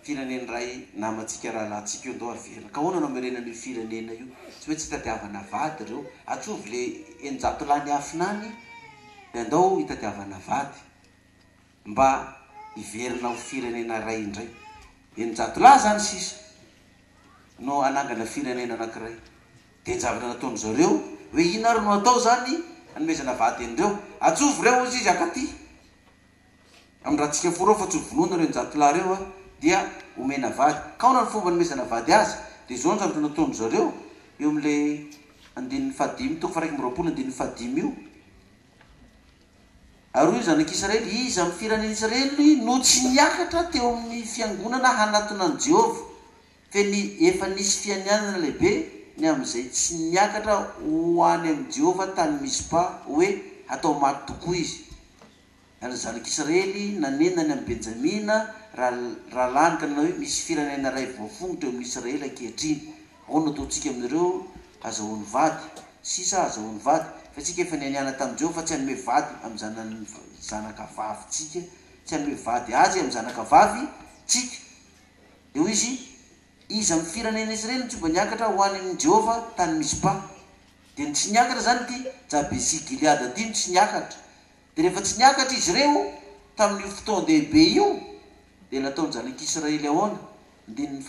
firenena ray namantsika rahalahntsika io andao averina ka ahoana no amerenan'io firenena io tsy hoe tsy hitadiavana vady reo atsovy le 900 lahy ny afinany dia andao hitadiavana vady mba hiverina ho firenena ray indray 900 lahy zany sisa no anangana firenena anankiray dia njavatra nataony zareo hoe ina ary no atao zany anomezana vady an'ireo atsovy reo izy akaty amin'ny raha tsika forao fa tsy vonoana reo 900 lahy reo dia omena vady ka ona ny fomba nomezana vady azy dia zao ny zavatra nataony zareo eo amin'le 15 toko 125 io ary io zanak'Israely izy amin'ny firenena Israely no tsy niakatra teo amin'ny fiangonana hanatona an Jehova fe efa nisy fianianana lehibe ny amin'izay tsy niakatra ho any amin'ny Jehova tany Mispa hoe atao maty tokoa izy ary zanak'Israely nanenany amin'ny Benjamina raha lanika na hoe misy firenena ray voafongotra eo amin'ny Israely ankehitriny ao no ataontsika amin'ireo azahoany vady sisa azahoany vady fa tsika efa nianiana tamin'ny Jehova fa tsy hanome vady amin'ny zanakavavitsika tsy hanome vady azy amin'ny zanakavavy tsika eo izy amin'ny firenena Israely tsy mba niakatra ho any amin'ny Jehova tany Mispa dia tsy niakatra zany ty Jabesi Gileady ty tsy niakatra dia rehefa tsy niakatra izy ireo tamin'ny fotoana lehibe io dia nataony zanak'Israely ahoana 10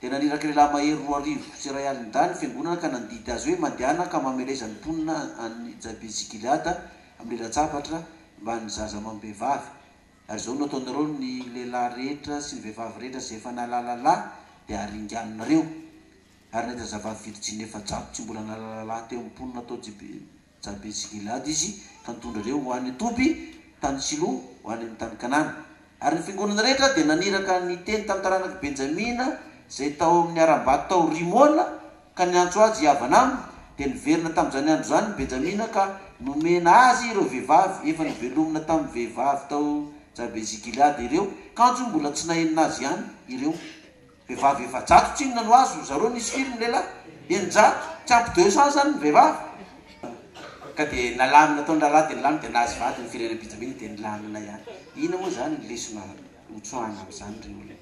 dia naniraka lehilahy mahery 2,000 sy iray alindany fiangonana ka nandidy azy hoe mandehana ka mamelezany mponina any Jabesi Gileady amin'ny latsapatra mba ny zaza amam-behivavy ary zao nataonareo ny lehilahy rehetra sy ny vehivavy rehetra izay efa nalalalahy dia aringanareo ary nahita zavavy Virginie efa jabo tsy mbola nalalalahy teo amin'ny mponina atao Jabesi Gileady izy ka nitondrareo ho any Topy tany Silo ho any amin'ny tany Kanana ary ny fiangonana rehetra dia naniraka ny teny tamin'ny taranaka Benjamina zay tao amin'ny aram-bato tao Rimona ka niantso azy hiavana aminy dia niverina tamin'izany andro zany Benjamina ka nomena azy ireo vehivavy efa nivelomina tamin'ny vehivavy tao Jabesi Gileady ireo kanjo mbola tsy nahenina azy ihany ireo vehivavy efa jato tsy inona no azo zareo nisy firy lehilahy enjato tsy ampy 200 zany ny vehivavy ka dia nalamina ataony lalahy dia nalamina dia nahazy vady ny firenena Benjamina dia nilamina ihany ina moa zany ny lesona hotsoahana amin'izany reo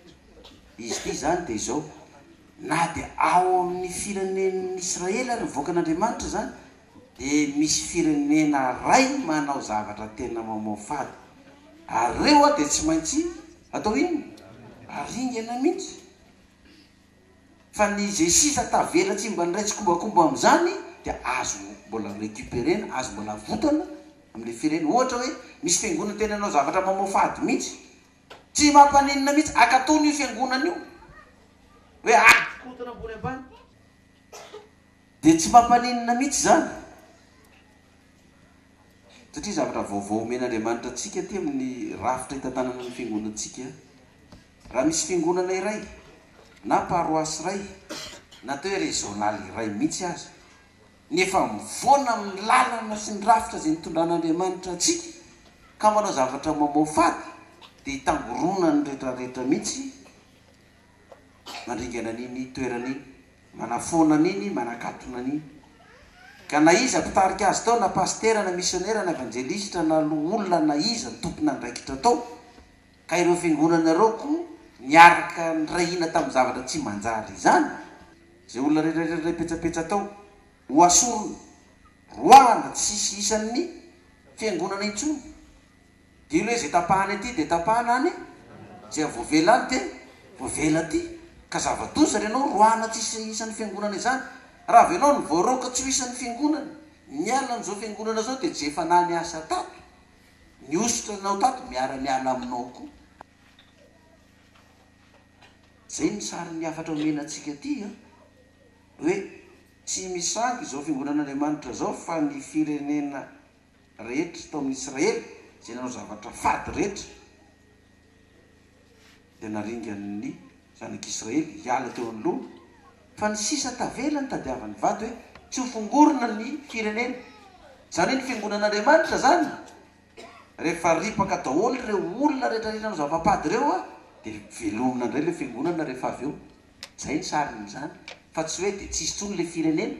izy ty zany dia izao na dia ao amin'ny firenen'ny Israely ary voakan'Andriamanitra zany dia misy firenena ray manao zavatra tena mamofady ary reo dia tsy maintsy atao ino aringana mihitsy fa ny zay sisa tavela tsy mba niraitsy kombakomba amin'izany dia azo mbola récupérena azo mbola votana amin'le firenena ohatra hoe misy fiangonana tena anao zavatra mamofady mihitsy tsy mampanenina mihitsy akatony io fiangonana io hoe akotana ambony ambany dia tsy mampanenina mihitsy zany satria zavatra vaovao omen'Andriamanitra antsika ty amin'ny rafitra hitantanana ny fiangonantsika raha misy fiangonana iray na paroasy iray na tao hoe régionaly iray mihitsy azy nefa mivoana amin'ny lalana sy ny rafitra zay nitondran'Andriamanitra antsika ka manao zavatra mamofady dia hitangorona ny rehetrarehetra mihitsy mandringana an'iny toeran'iny manafoana an'iny manakatona an'iny ka na iza mpitarika azy tao na pastera na missionnaire na evangelista na olona na iza tompona ndraikitra tao ka ireo fiangonanareo ko niaraka nyrahina tamin'ny zavatra tsy manjary izany zay olona rehetrarehetra petsapetsa tao ho asorona roana tsisy isan'ny fiangonana intsony dia ilo hoe zay tapahany aty dia tapahana any zay voavela any dia voavela aty ka zava-doza renao roana tsisy isan'ny fiangonana izany raha avenao ny voaroka tsy ho isan'ny fiangonana miala n'izao fiangonana zao dia jefa na niasa tato ny osotra anao tato miara-miala aminao koa zay ny sary ny afatra omenantsika aty hoe tsy misangy zao fiangonan'Andriamanitra zao fa ny firenena rehetra tao amin'ny Israely zay nanao zavatra fady rehetra dia naringan'ny zanak'Israely hiala teo anoloana fa ny sisa tavela ny tadiavany vady hoe tsy ho fongorona ny firenena zany hoe ny fiangonan'Andriamanitra zany rehefa ripaka daholo ireo olona rehetrarehetra no zavapady reo dia velomina indray le fiangonana rehefa avy eo zay ny sariny zany fa tsy hoe dia tsisy tsony le firenena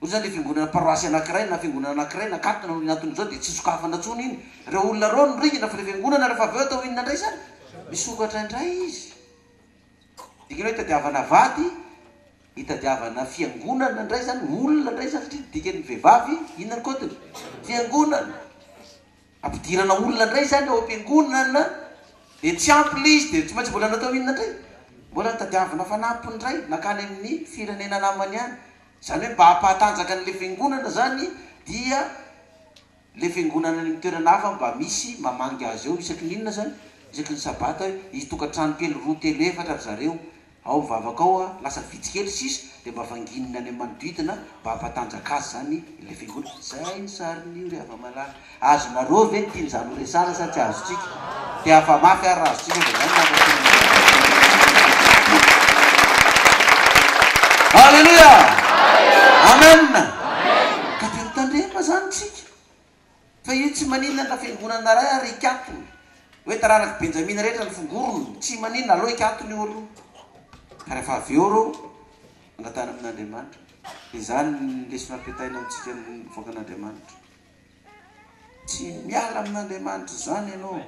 ozy zany le fiangonana paroasy anankiray na fiangonana anankiray nakatona natony zao dia tsy sokafana tsony iny reo olona reo norigina fa le fiangonana rehefa avy eo atao inona indray zany misokatra indray izy dikany hoe hitadiavana vady hitadiavana fiangonana indray zany olona indray zany satria dikany vehivavy inona ny kotiny fiangonana ampidirana olona indray zany ao am-piangonana dia tsy ampy le izy dia tsy maintsy mbola natao inona indray mbola nitadiavana fanampiny indray nakany amin'ny firenena namany any zany hoe mba hampahatanjaka n'le fiangonana zany dia le fiangonana ny toerana hafa mba misy mamangy azy eo isaky n'inona zany isaky ny sabata hoe itokantrano kely roa telo efatra ry zareo ao mivavaka ao a lasa vitsikely sisa de mba vangininy any manodidina mba hampatanjaka azy zany ile fiangonana zay ny sarin'io re ava malala azonareo ve tiany zany ho resana sa tsy azotsika de afa mafy ary azotsika halleluia amen ka de mitandrema zany tsika fa io tsy maninona na fiangonana ray ary ikatony hoe taranaky benjamina rehetra ny fongorony tsy maninona aloha ikatony olo ka rehefa avy eo reo angatana amin'Andriamanitra de zany lesona ampitaina amitsika mivoaka an'Andriamanitra tsy miala amin'Andriamanitra zany ianao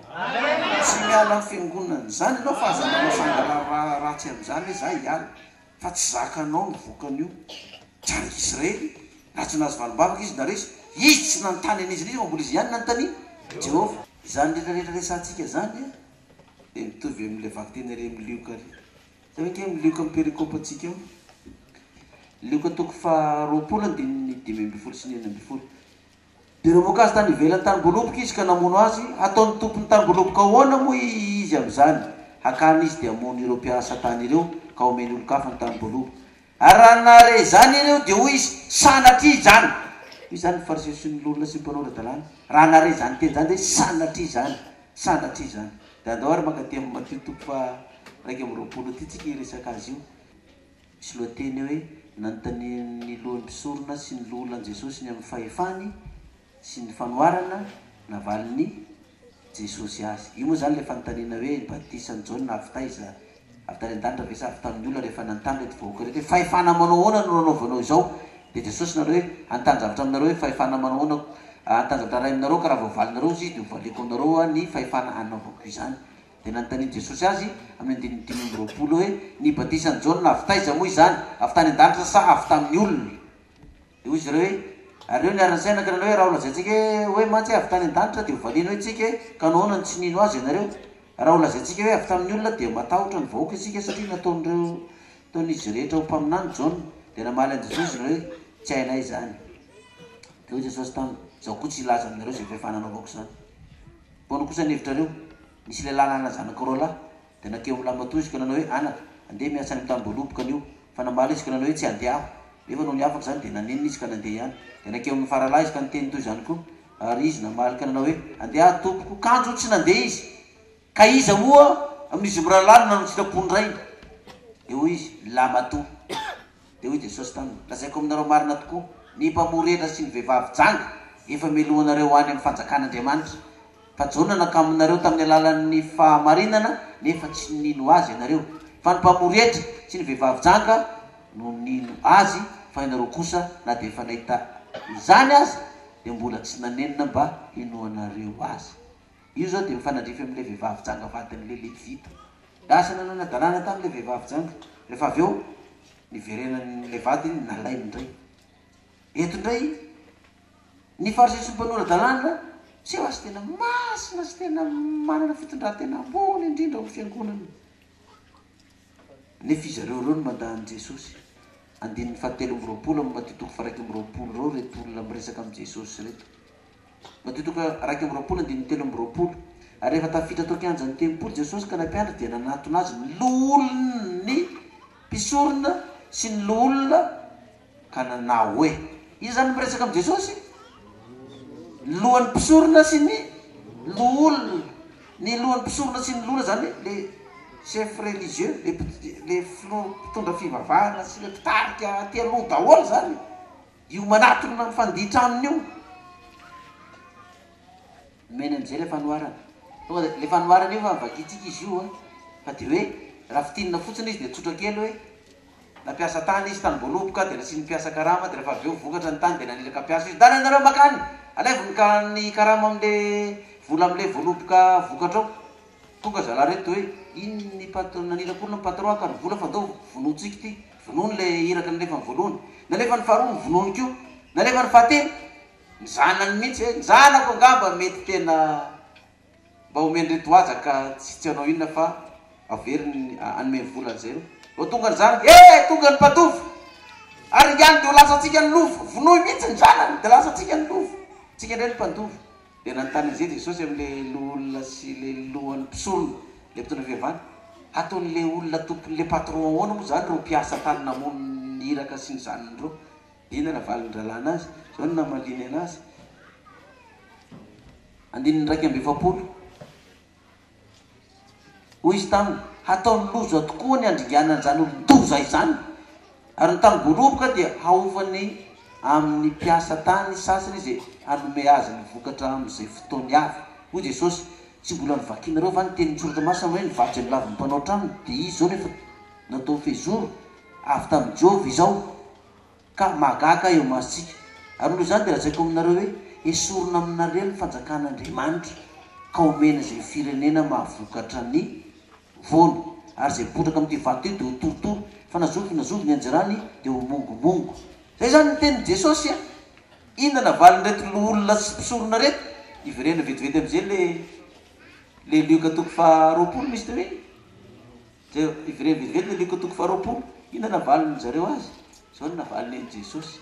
tsy miala amin'ny fiangonana zany ianao fa azanao sangala ratsy am'izany hoe za hiala fa tsy zakanao mivoaka an'io janaka Israely raha tsy nahazo valombavaka izy naresy izy tsy nanontany an'izy izy mbola izy ihany nanontany Jehova izany rehetrarehetra resantsika zany de mitovy am'le vaky tena re milioka re sa hoe ke milioka amin'ny perikôpa atsika eo lioka toko fa 20 ny 5 sy 9 de reo moka azy tany ivelany tany boloboka izy ka namono azy ataon'ny tompony tany boloboka ahoana moa izy am'izany hakany izy de amono ireo mpiasa tany ireo ka omeny olo-kafa ny tany boloboka ary raha nare zany ireo de hoy izy sanatry zany io zany farisesy ny olona sy mpanao ara-dalàna raha nare zany teny zany de sanatry zany de andao ary mankaty amin'ny Mateo toko fa 1:20 ty tsika iresaka azy io misy lohateny hoe nanontany ny lohan'ny mpisorona sy ny lolan Jesosy ny amin'ny fahefany sy ny fanoharana navaliny Jesosy azy io moa zany le fanontaniana hoe batisan'i Jaune avy taiza avy tany an-danitra ve sa avy tamin'ny olona rehefa nanontany reto vahoaka reto hoe fahefana manao ahoana no nanaovanao izao de Jesosy nareo hoe antanjavitra aminareo hoe fahefana manao ahoana antanjavitra ray aminareo ka raha voavalinareo izy de hovaliko aminareo ny fahefana anaovako izany de nanontany Jesosy azy amin'ny 5:20 hoe ny batisan'i Jaune avy taiza moa izany avy tany an-danitra sa avy tamin'ny olona de hoy izy reo hoe ary eo ny aran-saina ka nanao hoe raha olazaintsika hoe mantsy avy tany an-danitra de hovalina hoe tsika ka nahoana ny tsy nino azy ianareo raha olazaintsika hoe avy tamin'ny olona de matahotra ny vahoaka isika satria nataon'ireo taon'izy rehetra ho mpaminany Jaune de namaly an Jesosy nareo hoe tsy hainay zany de hoy Jesosy tamy zao koa tsy ilaza aminareo zay fahefana anaovako zany mpono kosa nihevitrareo nisy lehilahy nana zanaka roa lahy de nakeo amin'ny lamatoa izy ka nanao hoe anaka andeha miasa any tany boloboka an'io fa namaly izy ka nanao hoe tsy andeha aho nefa no niafaka zany de nanenina izy ka nandeha ihany de nakeo amin'ny faralahy izy ka niteny toy zany koa ary izy namaly ka nanao hoe andeha tompoko kanjo tsy nandeha izy ka iza moa amin'izy mirahalahy nanao tsilapony ray de hoy izy lamatoa de hoy Jesosy taminy lazaiko aminareo marina tokoa ny mpamoretra sy ny vehivavy janga efa melohanareo any amin'ny fanjakan'Andriamanitra fa Jaune nakaminareo tamin'ny alalan'ny fahamarinana nefa tsy nino azy ianareo fa ny mpamoretra sy ny vehivavy janga no nino azy fa ianareo kosa na de efa nahita izany azy de mbola tsy nanenina mba inoanareo azy io zao de mifanadrify amin'le vehivavy janga vatin'le Levita lasa nanao nadalàna tamin'le vehivavy janga rehefa avy eo niverenan'le vady nalay indray eto indray ny farisesy ny mpanao ara-dalàna sy eo azy tena masina sy tena manana fitondran-tena ambony indrindra amin'ny fiangonana nefa izy reo no mandany Jesosy 7:20 amin'ny Mateo toko 1:20 reo reto olona miresaka amin'ny Jesosy reto Mateo toko 1:20 ary rehefa tafiditra tao kianja ny tempolo Jesosy ka nampianatra dia nanatona azy ny loholon'ny mpisorona sy ny loholona ka nanao hoe izy zany miresaka amin'ny Jesosy lohan'ny mpisorona sy ny loholona ny lohan'ny mpisorona sy ny loholona zany le chef religieux le mpitondra fivavahana sy le mpitarika ty aloha daholo zany io manatona ny fanditra aminy io mena am'izay le fanoharana tonga de le fanoharana io fa mivakitsika izy io fa de hoe raha fitinina fotsiny izy de tsotra kely hoe nampiasa tany izy tany boloboka de nasiany mpiasa karama de rehefa avy eo vokatra ny tany de nanilaka mpiasa izy dany anareo makany alaivony ka ny karama am'le vola am'le boloboka vokatra ao tonga zala reto hoe iny ny nanilaka olona ny patron ka ny vola fa ndao vonotsika ty vonony le iraka nalefa ny voalohany nalefa ny faharoa ny vonony kio nalefa ny fahatelo ny zanany mihitsy hoe ny zanako angamba mety tena mba homeny reto aza ka tsy anao inona fa averiny anome volany zay ro tonga ny zanany tonga ny patovy ary iany de ho lasatsika ny lofo vonoy mihitsy ny zanany de lasatsika ny lofo tsika ndray ny mpantovy dia nanontany an'izay Jesosy amin'le loolona sy le lohan'ny mpisolona le mpitondra fihevana ataon'le olona tompon'le patron ahoana moa zany reo mpiasa tany namono ny iraka sy ny zanony reo ina navalin-dralana azy zao no namaliny anazy. Andininy raiky amby efapolo hoy izy taminy hataony loza tokoa ny andringanany zany olo-doza izany ary ny tamigoloboka dia haofany amin'ny mpiasa tany sasany izy hanome azy ny vokatra amin'izay fotoany avy. Hoy Jesosy tsy mbola nivakinareo va ny tenin'ny soratra masina hoe nivatsy ny laviny mpanao trano dia izy zao nefa natao fehizoro avy tamin'ny Jehova izao ka magaka eo masitsika. Ary noho izany dia lazaiko aminareo hoe esorona aminareo ny fanjakan'Andriamanitra ka omena izay firenena mahavokatra ny voany ary izay botraka amin'ity vato io dia ho torotoro fa nazovi ny anjarany dia ho mongomongo. Zay zany ny tenin'i Jesosy a. Inona navalin-reto olona sy mpisorona reto iverena vetivety amin'izay le lioka toko faharoapolo misy teo iny zay iverena vetivety le lioka toko faharoapolo. Inona navalin zareo azy zao no navaliny an'i Jesosy.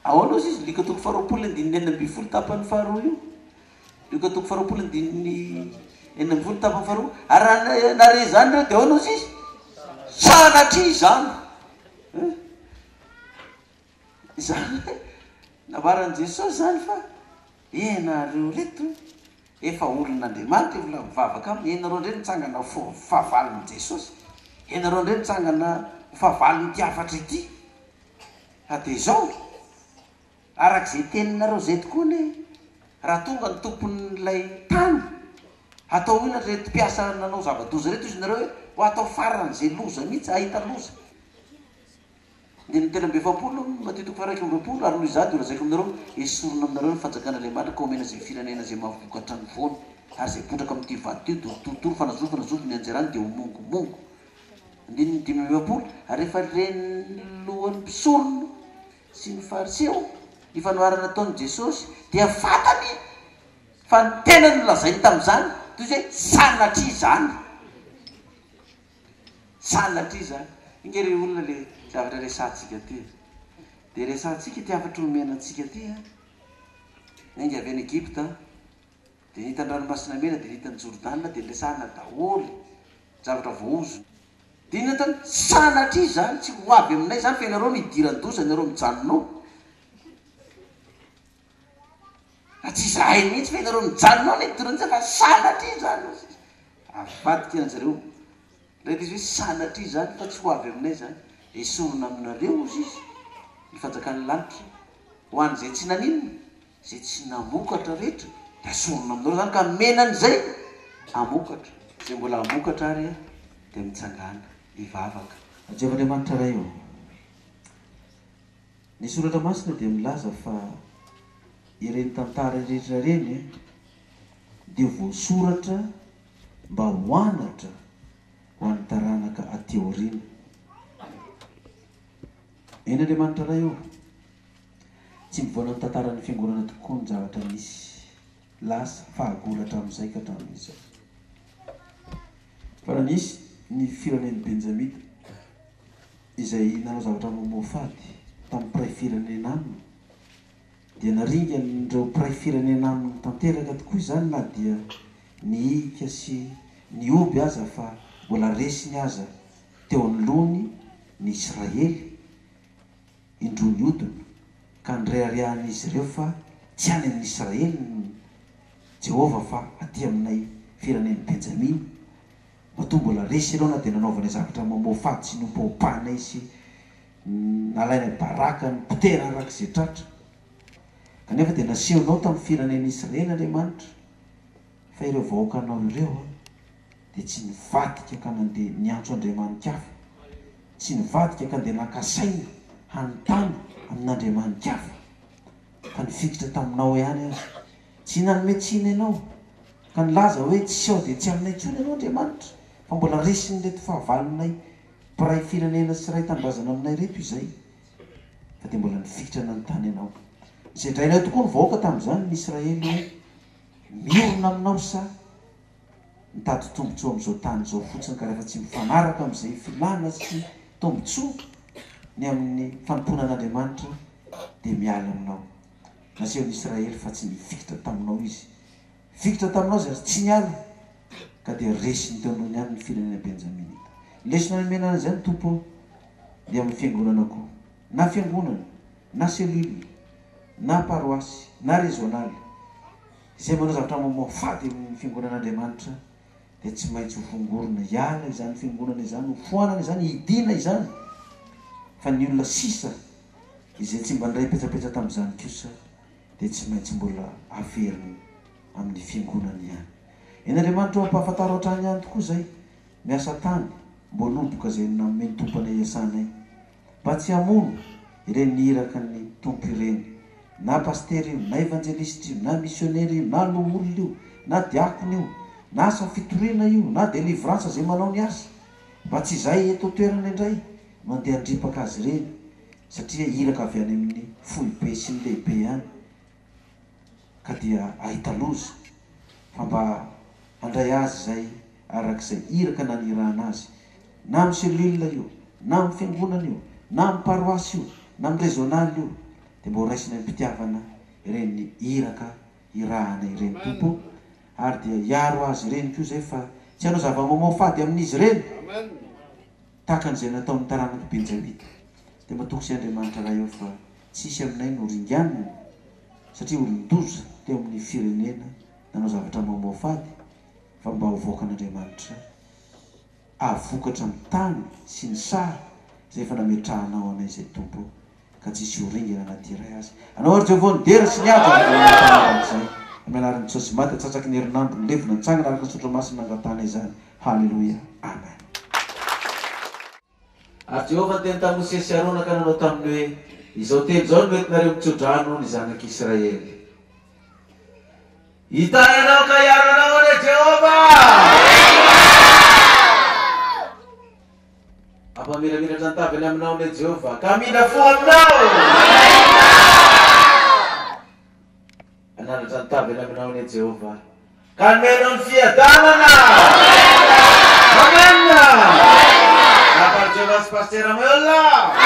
Ahoana ozy izy lioka toko faharoapolo andininy enina amby folo tapany faharoa io lioka toko faharoapolo andininy enina amby folo tapany faharoa ary nare zany reo dia ahoana ozy izy sanatry zany zany navarany Jesosy zany fa enareo reto efa olon'Andriamanitra efa mivavaka aminy enareo ndray nitsangana fahavaliny Jesosy enareo ndray nitsangana fahavaliny tiafatra ity a dia zao arak'izay teninareo zay tokoa ny raha tonga ny tompon'ilay tany atao ina reto mpiasa nanao zava-doza reto izy nareo hoe ho atao faran'izay loza mihitsy ahita loza. Dia ny tena amby efapolo matitoko faraiky amby roapolo ary noho izany dia lazaiko aminareo esorona aminareo ny fanjakan'Andriamanitra ka omena izay firenena izay mahavokatra ny voany ary izay botraka amin'ity vato io dia torotoro fa nazovi ny anjarany dia ho mongomongo. Andininy dimy amby efapolo ary rehefa reny lohan'ny mpisorona sy ny fariseo ny fanoharana ataon'i Jesosy dia fatany fa ny tena nolazainy tamin'izany toy izay sanatry zany sanatry zany. Ingery olona le zavatra resantsika ty dia resantsika ty afatra omena antsika ty inga avy any Egypta dia nitany ranomasina mena dia nitany Jordana dia lesana daholo zavatra voaozo dia natany sanatry zany tsy ho avy aminay zany fa ianareo midiran-doza ianareo mijanonao tsy zahay mihitsy fa ianareo mijanonao ny idiran-doza fa sanatry zany avadika anjareo rehefa izy hoe sanatry zany fa tsy ho avy aminay zany esorona aminareo izy izy ny fanjakan'ny lanitra ho an'izay tsy naninona zay tsy namokatra rehetra dia esorona aminareo zany ka menan'izay amokatra zay mbola amokatra ary a dia mitsangana mivavaka. Jehovandriamanitra ray eo ny soratra masina dia milaza fa ireny tantara rehetra reny dia voasoratra mba hoanatra ho an'ny taranaka aty aoriana. Eny Andriamanitra ray eo tsy mivoana ny tantaran'ny fiangonana tokoa ny zavatra misy lasa fahagolatra amin'izay ka hatramin'izay fa raha nisy ny firenen'ny Benjamita izay nanao zavatra mamoafady tamin'ny mpiray firenena aminy dia naringa n'ireo mpiray firenena aminy tanteraka tokoa izany na dia niika sy nioby aza fa mbola resiny aza teo anoloany ny Israely indrony odina ka nirehariahan'izy ireo fa tsy any amin'ny Israely ny Jehova fa aty aminay firenen'ny Benjamina matoa mbola resy ireo na dia nanaovana zavatra mamoafady sy nompaopanay sy nalaina baraka ny potera arak'izay tratra kanefa dia nasehonao tamin'ny firenen'ny Israely Andriamanitra fa ireo vahoakanao ireo dia tsy nivadika ka nandeha niantso Andriamanitra hafa tsy nivadika ka andeha nakasaina hanontany amin'Andriamanitra hafa ka nifikitra taminao ihany azy tsy nanometsina ianao ka nilaza hoe tsy ao dia tsy aminay intsony ianao Andriamanitra fa mbola resiny reto fahavalinay mpiray firenena sy ray tanindrazana aminay reto izay fa dia mbola nifikitra nanontany ianao izay drainay tokoa ny vahoaka tamin'izany ny Israely hoe miorona aminao sa mitady tombotsoa amin'izao tany izao fotsiny ka rehefa tsy mifanaraka amin'izay filana sy tombotsoa ny amin'ny famponan'Andriamanitra dia miala aminao. Nasehon'ny Israely fa tsy nifikitra taminao izy. Fikitra taminao zay tsy niala ka dia resiny teo amin'ny ihany ny firenena Benjaminita. Lesona menana izany tompo dia amin'ny fiangonana koa, na fiangonana, na selule, na paroasy, na régional. Izay manao zavatra mamoafady amin'ny fiangonan'Andriamanitra dia tsy maintsy ho fongorona hiala izany fiangonana izany, ho foanana izany, hidina izany. Fa ny olona sisa izay tsy mba ndray petsapetra tamin'izany kosa dia tsy maintsy mbola averiny amin'ny fiangonana ihany. En'Andriamanitra ampahafantaro hatrany ihany tokoa zay miasa tany mbo loboka zay nameny tompo anay iasanay mba tsy hamono ireny nihiraka ny tompo ireny, na pastery io, na evangeliste io, na missionnaire io, na loholona io, na diakona io, na asa fitoriana io, na délivrance zay manao ny asa, mba tsy izay eto toerana indray mandeha andripaka azy ireny satria iraka avy any amin'ny foibe sy ny lehibe ihany ka dia ahita loza. Fa mba handray azy zay arak'izay iraka nanirana azy, na amin'ny selule io, na amin'ny fiangonana io, na amin'ny paroasy io, na amin'ny régional io, dia mbo raisina ny mpitiavana ireny iraka irahana ireny tompo, ary dia hiaro azy ireny koa zay fa tsy hanao zava-mamoafady amin'izy ireny takan'izay nataon'ny taranaka Benjamita. Dia matoko sy Andriamanitra raha eo fa tsisy aminay no ringanina satria olon-doza teo amin'ny firenena nanao zavatra mamoafady, fa mba hovoaka an'Andriamanitra avokatra amin'ny tany sy ny sary zay efa nametrahanao anay zay tompo ka tsisy horingana anaty iray azy. Anao ary Jehovah ny dera sy ny ady zay amialarin'ny Jesosy maty tsatsaky ny herinandro ny levona nitsangana araka ny sotra masina nangatana izany. Halleluja, amen. Ary Jehovah teny tamin'ny Mosesy Arona ka nanao taminy hoe izao teny zao no entinareo mitsodrano ny zanak'Israely. Hitanao ka iaranao ane Jehovah. Ampamilamiratra ny tavany aminao ane Jehovah ka mila fo aminao. Ananatra ny tavany aminao ane Jehovah ka menao ny fiadanana. Amen. Jehovah pastor Ameola.